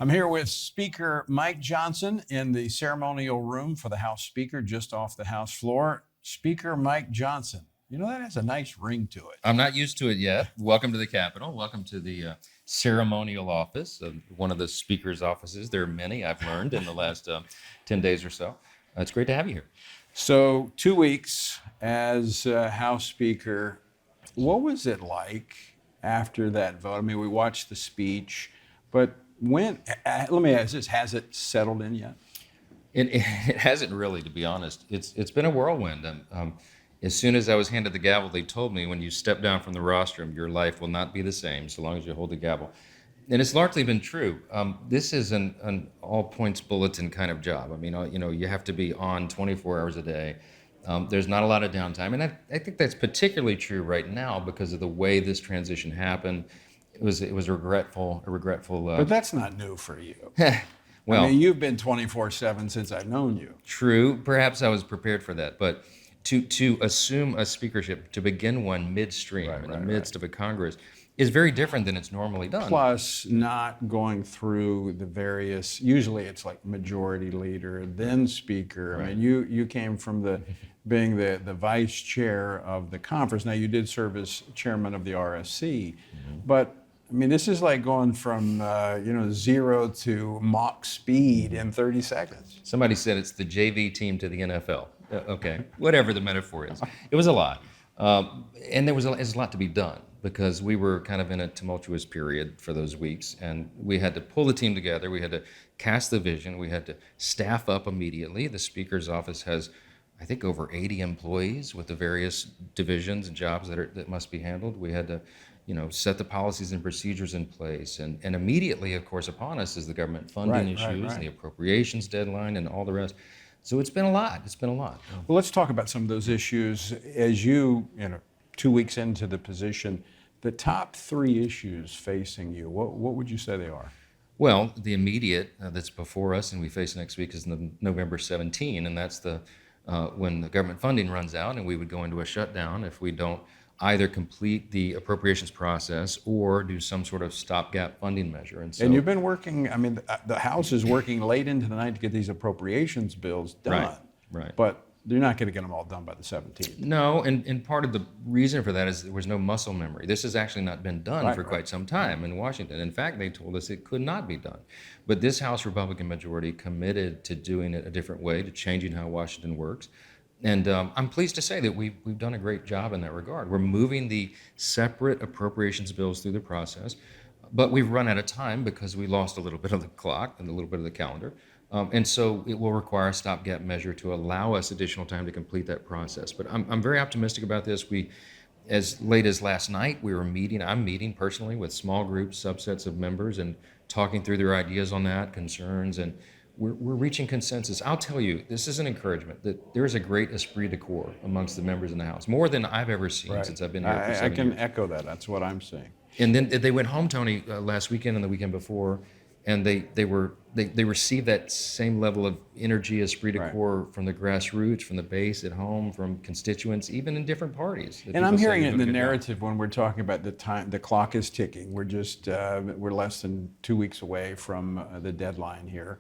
I'm here with Speaker Mike Johnson in the ceremonial room for the House Speaker, just off the House floor. Speaker Mike Johnson. You know, that has a nice ring to it. I'm not used to it yet. Welcome to the Capitol. Welcome to the ceremonial office of one of the Speaker's offices. There are many I've learned in the last 10 days or so. It's great to have you here. So, 2 weeks as House Speaker, what was it like after that vote? I mean, we watched the speech, but let me ask this, has it settled in yet? It hasn't really, to be honest. It's been a whirlwind. As soon as I was handed the gavel, they told me when you step down from the rostrum, your life will not be the same so long as you hold the gavel. And it's largely been true. This is an all points bulletin kind of job. I mean, you have to be on 24 hours a day. There's not a lot of downtime. And I think that's particularly true right now because of the way this transition happened. It was a regretful. But that's not new for you. Well, I mean, you've been 24/7 since I've known you. true. Perhaps I was prepared for that, but to assume a speakership, to begin one midstream in the midst of a Congress, is very different than it's normally done. Plus, not going through the various, usually it's like majority leader, then speaker. I mean, you came from being the vice chair of the conference. Now, you did serve as chairman of the RSC, but I mean, this is like going from, 0 to Mach speed in 30 seconds. Somebody said it's the JV team to the NFL. Okay, whatever the metaphor is. It was a lot. And there's a lot to be done because we were kind of in a tumultuous period for those weeks. And we had to pull the team together. We had to cast the vision. We had to staff up immediately. The Speaker's office has, I think, over 80 employees with the various divisions and jobs that must be handled. We had to set the policies and procedures in place. And immediately, of course, upon us is the government funding issues, the appropriations deadline, and all the rest. So it's been a lot. Well, let's talk about some of those issues. As you 2 weeks into the position, the top 3 issues facing you, what would you say they are? Well, the immediate that's before us and we face next week is November 17, and that's when the government funding runs out and we would go into a shutdown if we don't either complete the appropriations process or do some sort of stopgap funding measure. And you've been working, I mean, the House is working late into the night to get these appropriations bills done. Right. But you're not going to get them all done by the 17th. No, and part of the reason for that is there was no muscle memory. This has actually not been done for quite some time in Washington. In fact, they told us it could not be done. But this House Republican majority committed to doing it a different way, to changing how Washington works. And I'm pleased to say that we've done a great job in that regard. We're moving the separate appropriations bills through the process, but we've run out of time because we lost a little bit of the clock and a little bit of the calendar. And so it will require a stopgap measure to allow us additional time to complete that process. But I'm very optimistic about this. As late as last night, I'm meeting personally with small groups, subsets of members, and talking through their ideas on that, concerns, and we're reaching consensus. I'll tell you, this is an encouragement that there is a great esprit de corps amongst the members in the House, more than I've ever seen since I've been here for 7 years. I can echo that. That's what I'm saying. And then they went home, Tony, last weekend and the weekend before, and they received that same level of energy, esprit de corps from the grassroots, from the base at home, from constituents, even in different parties. And I'm hearing it in the narrative when we're talking about the time. The clock is ticking. We're less than 2 weeks away from the deadline here.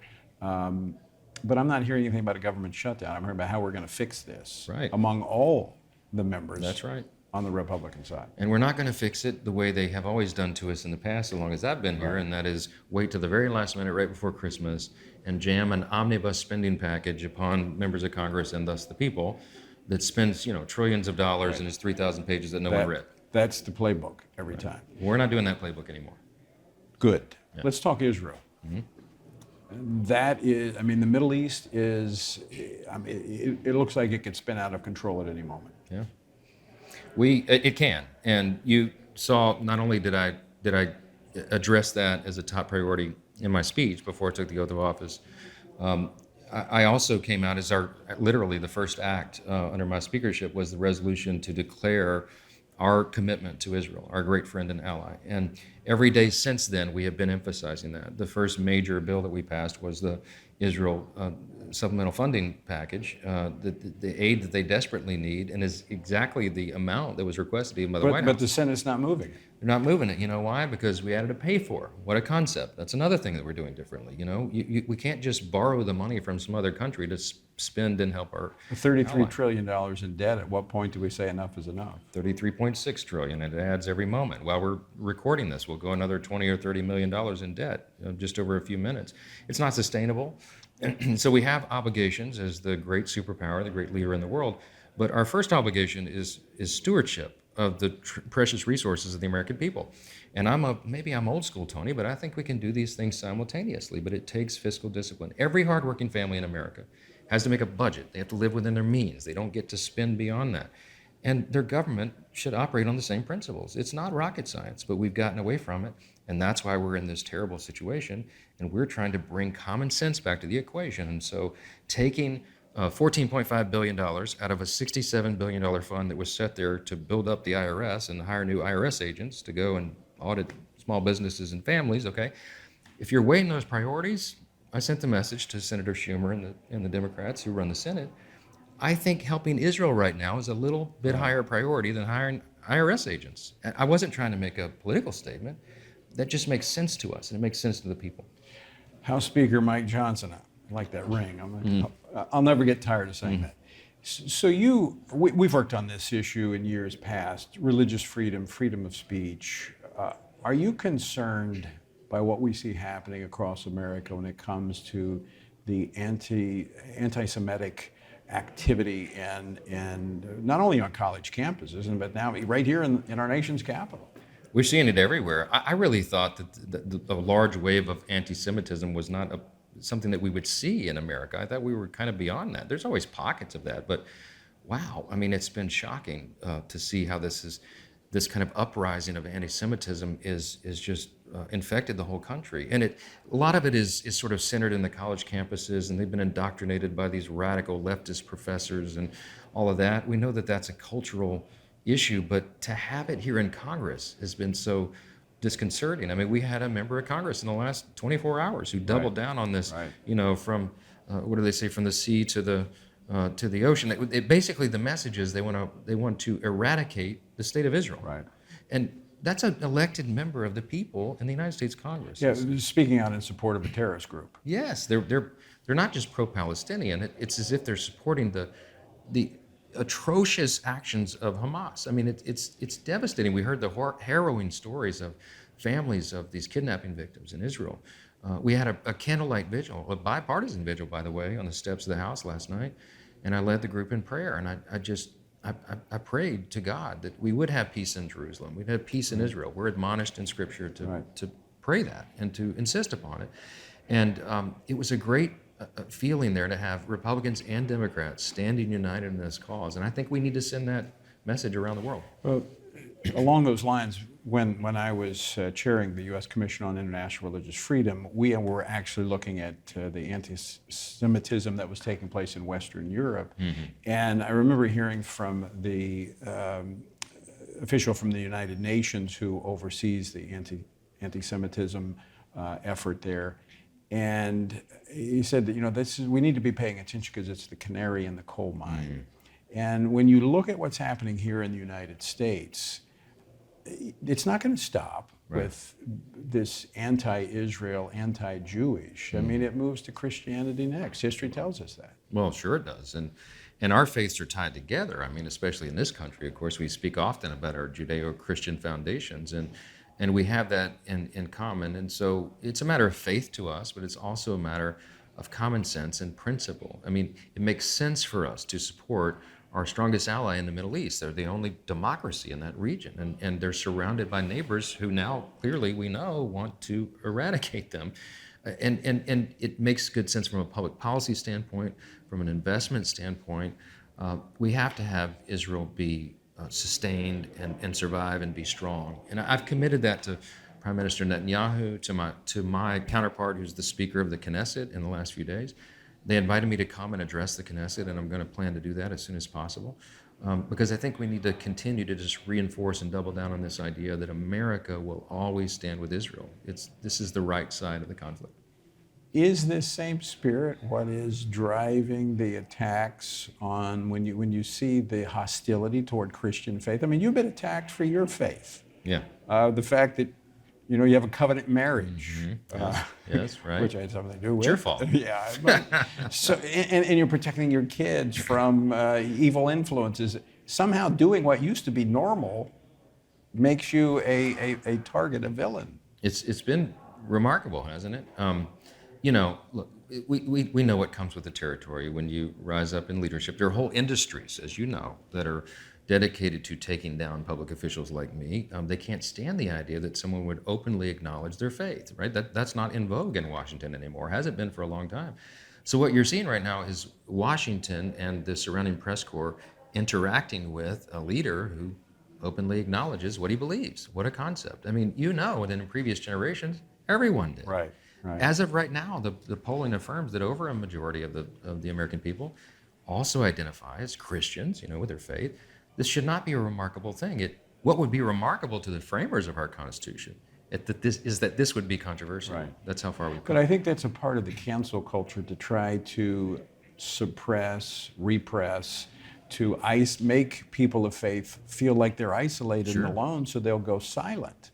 But I'm not hearing anything about a government shutdown. I'm hearing about how we're going to fix this among all the members. That's right. On the Republican side. And we're not going to fix it the way they have always done to us in the past, as long as I've been here, and that is wait till the very last minute right before Christmas and jam an omnibus spending package upon members of Congress and thus the people that spends trillions of dollars and is 3,000 pages that no one read. That's the playbook every time. We're not doing that playbook anymore. Good. Yeah. Let's talk Israel. That is, I mean, the Middle East is, it looks like it could spin out of control at any moment. Yeah. It can, and you saw. Not only did I address that as a top priority in my speech before I took the oath of office, I also came out as literally the first act under my speakership was the resolution to declare our commitment to Israel, our great friend and ally. And Every day since then, we have been emphasizing that. The first major bill that we passed was the Israel supplemental funding package, the aid that they desperately need, and is exactly the amount that was requested even by the White But House. the Senate's not moving it. They're not moving it. You know why? Because we added a pay for. What a concept. That's another thing that we're doing differently. We can't just borrow the money from some other country to spend and help our $33 trillion in debt. At what point do we say enough is enough? 33.6 trillion. And it adds every moment. While we're recording this, we'll go another 20 or 30 million dollars in debt just over a few minutes. It's not sustainable. So we have obligations as the great superpower, the great leader in the world. But our first obligation is stewardship of the precious resources of the American people. And maybe I'm old school, Tony, but I think we can do these things simultaneously, but it takes fiscal discipline. Every hardworking family in America has to make a budget. They have to live within their means. They don't get to spend beyond that. And their government should operate on the same principles. It's not rocket science, but we've gotten away from it. And that's why we're in this terrible situation. And we're trying to bring common sense back to the equation. And so taking $14.5 billion out of a $67 billion fund that was set there to build up the IRS and hire new IRS agents to go and audit small businesses and families, okay? If you're weighing those priorities, I sent the message to Senator Schumer and the Democrats who run the Senate. I think helping Israel right now is a little bit higher priority than hiring IRS agents. I wasn't trying to make a political statement. That just makes sense to us, and it makes sense to the people. House Speaker Mike Johnson, I like that ring. I'll never get tired of saying that. So we've worked on this issue in years past, religious freedom, freedom of speech. Are you concerned by what we see happening across America when it comes to the anti-Semitic activity and not only on college campuses, but now right here in our nation's capital? We're seeing it everywhere. I really thought that the large wave of anti-Semitism was not something that we would see in America. I thought we were kind of beyond that. There's always pockets of that, but wow, I mean, it's been shocking to see how this kind of uprising of anti-Semitism is just infected the whole country. And a lot of it is sort of centered in the college campuses, and they've been indoctrinated by these radical leftist professors and all of that. We know that that's a cultural issue, but to have it here in Congress has been so disconcerting. I mean, we had a member of Congress in the last 24 hours who doubled down on this, from, what do they say, from the sea to the ocean. Basically, the message is they want to eradicate the state of Israel. Right. And that's an elected member of the people in the United States Congress. Yeah, speaking out in support of a terrorist group. Yes, they're not just pro-Palestinian. It's as if they're supporting the atrocious actions of Hamas. I mean, it's devastating. We heard the harrowing stories of families of these kidnapping victims in Israel. We had a candlelight vigil, a bipartisan vigil, by the way, on the steps of the House last night, and I led the group in prayer. And I prayed to God that we would have peace in Jerusalem. We'd have peace in Israel. We're admonished in Scripture to pray that and to insist upon it. And it was a great feeling there to have Republicans and Democrats standing united in this cause. And I think we need to send that message around the world. Well, along those lines, when I was chairing the U.S. Commission on International Religious Freedom, we were actually looking at the anti-Semitism that was taking place in Western Europe. Mm-hmm. And I remember hearing from the official from the United Nations who oversees the anti-Semitism effort there. And he said that we need to be paying attention because it's the canary in the coal mine. Mm-hmm. And when you look at what's happening here in the United States, it's not going to stop with this anti-Israel, anti-Jewish. Mm-hmm. I mean, it moves to Christianity next. History tells us that. Well, sure it does. And our faiths are tied together. I mean, especially in this country, of course, we speak often about our Judeo-Christian foundations. And we have that in common. And so it's a matter of faith to us, but it's also a matter of common sense and principle. I mean, it makes sense for us to support our strongest ally in the Middle East. They're the only democracy in that region. And they're surrounded by neighbors who now, clearly, we know, want to eradicate them. And it makes good sense from a public policy standpoint, from an investment standpoint. We have to have Israel be sustained and survive and be strong. And I've committed that to Prime Minister Netanyahu, to my counterpart who's the Speaker of the Knesset in the last few days. They invited me to come and address the Knesset, and I'm going to plan to do that as soon as possible. because I think we need to continue to just reinforce and double down on this idea that America will always stand with Israel. This is the right side of the conflict. Is this same spirit what is driving the attacks on when you see the hostility toward Christian faith? I mean, you've been attacked for your faith. Yeah. The fact that you have a covenant marriage, Yes, right. which I had something to do with. It's your fault. Yeah. So, and you're protecting your kids from evil influences. Somehow, doing what used to be normal makes you a target, a villain. It's been remarkable, hasn't it? Look, we know what comes with the territory when you rise up in leadership. There are whole industries, as you know, that are dedicated to taking down public officials like me. They can't stand the idea that someone would openly acknowledge their faith, right? That's not in vogue in Washington anymore. Hasn't been for a long time. So what you're seeing right now is Washington and the surrounding press corps interacting with a leader who openly acknowledges what he believes. What a concept. I mean, within previous generations, everyone did. Right. As of right now, the polling affirms that over a majority of the American people also identify as Christians, with their faith. This should not be a remarkable thing. What would be remarkable to the framers of our Constitution that this would be controversial. Right. That's how far we've But come. I think that's a part of the cancel culture to try to suppress, repress, to make people of faith feel like they're isolated and alone, so they'll go silent.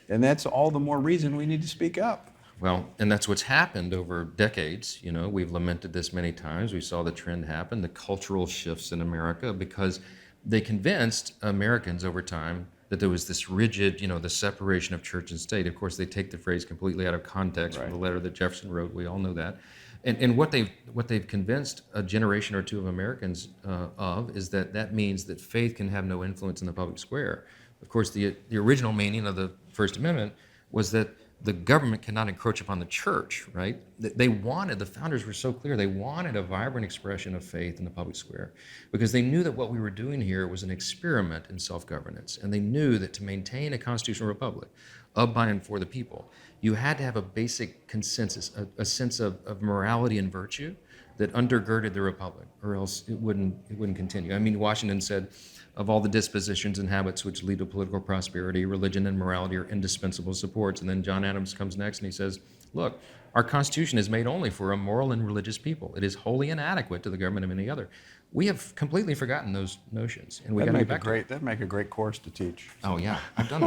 And that's all the more reason we need to speak up. Well, and that's what's happened over decades. We've lamented this many times. We saw the trend happen, the cultural shifts in America, because they convinced Americans over time that there was this rigid, the separation of church and state. Of course, they take the phrase completely out of context from the letter that Jefferson wrote. We all know that. And what they've convinced a generation or two of Americans of is that means that faith can have no influence in the public square. Of course, the original meaning of the First Amendment was that the government cannot encroach upon the church, right? The founders were so clear, they wanted a vibrant expression of faith in the public square because they knew that what we were doing here was an experiment in self-governance. And they knew that to maintain a constitutional republic of, by, and for the people, you had to have a basic consensus, a sense of morality and virtue that undergirded the republic, or else it wouldn't continue. I mean, Washington said, of all the dispositions and habits which lead to political prosperity, religion and morality are indispensable supports. And then John Adams comes next and he says, look, our Constitution is made only for a moral and religious people. It is wholly inadequate to the government of any other. We have completely forgotten those notions, and we got to get back to it. That'd make a great course to teach. Oh yeah, I've done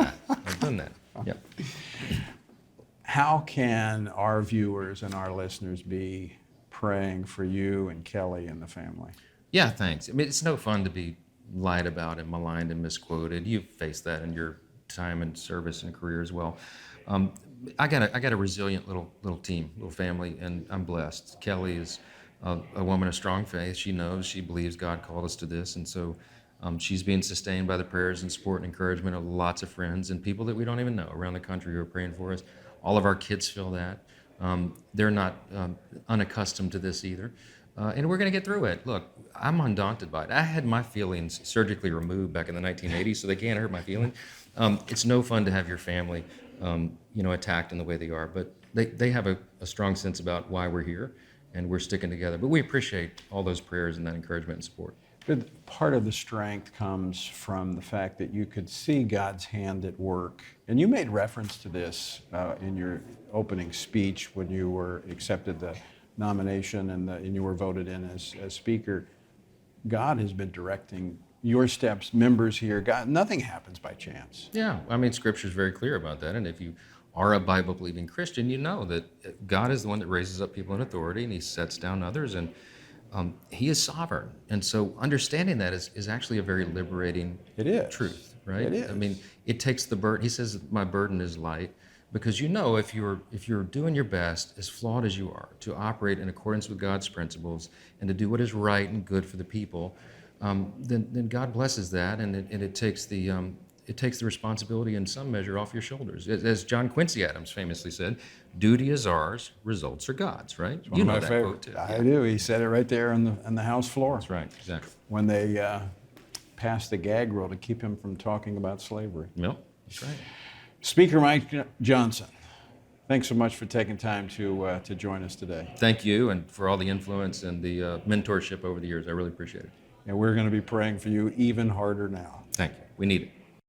that. Yep. How can our viewers and our listeners be praying for you and Kelly and the family? Yeah, thanks. I mean, it's no fun to be lied about and maligned and misquoted. You've faced that in your time and service and career as well. I got a resilient little team, little family, and I'm blessed. Kelly is a woman of strong faith. She knows, she believes God called us to this, and so she's being sustained by the prayers and support and encouragement of lots of friends and people that we don't even know around the country who are praying for us. All of our kids feel that. They're not unaccustomed to this either. And we're going to get through it. Look, I'm undaunted by it. I had my feelings surgically removed back in the 1980s, so they can't hurt my feelings. It's no fun to have your family, attacked in the way they are, but they have a strong sense about why we're here, and we're sticking together. But we appreciate all those prayers and that encouragement and support. But part of the strength comes from the fact that you could see God's hand at work. And you made reference to this in your opening speech when you were accepted the nomination and you were voted in as speaker. God has been directing your steps, members here. God, nothing happens by chance. Yeah, I mean, Scripture is very clear about that. And if you are a Bible-believing Christian, you know that God is the one that raises up people in authority and he sets down others, and he is sovereign. And so understanding that is actually a very liberating truth, right? It is. I mean, it takes the burden. He says, my burden is light, because if you're doing your best, as flawed as you are, to operate in accordance with God's principles and to do what is right and good for the people, then God blesses that, and it takes the responsibility in some measure off your shoulders. As John Quincy Adams famously said, duty is ours, results are God's, right? You know that quote too. I do. He said it right there on the House floor. That's right, exactly. When they passed the gag rule to keep him from talking about slavery. Yep, that's right. Speaker Mike Johnson, thanks so much for taking time to join us today. Thank you, and for all the influence and the mentorship over the years. I really appreciate it. and we're going to be praying for you even harder now. Thank you. We need it.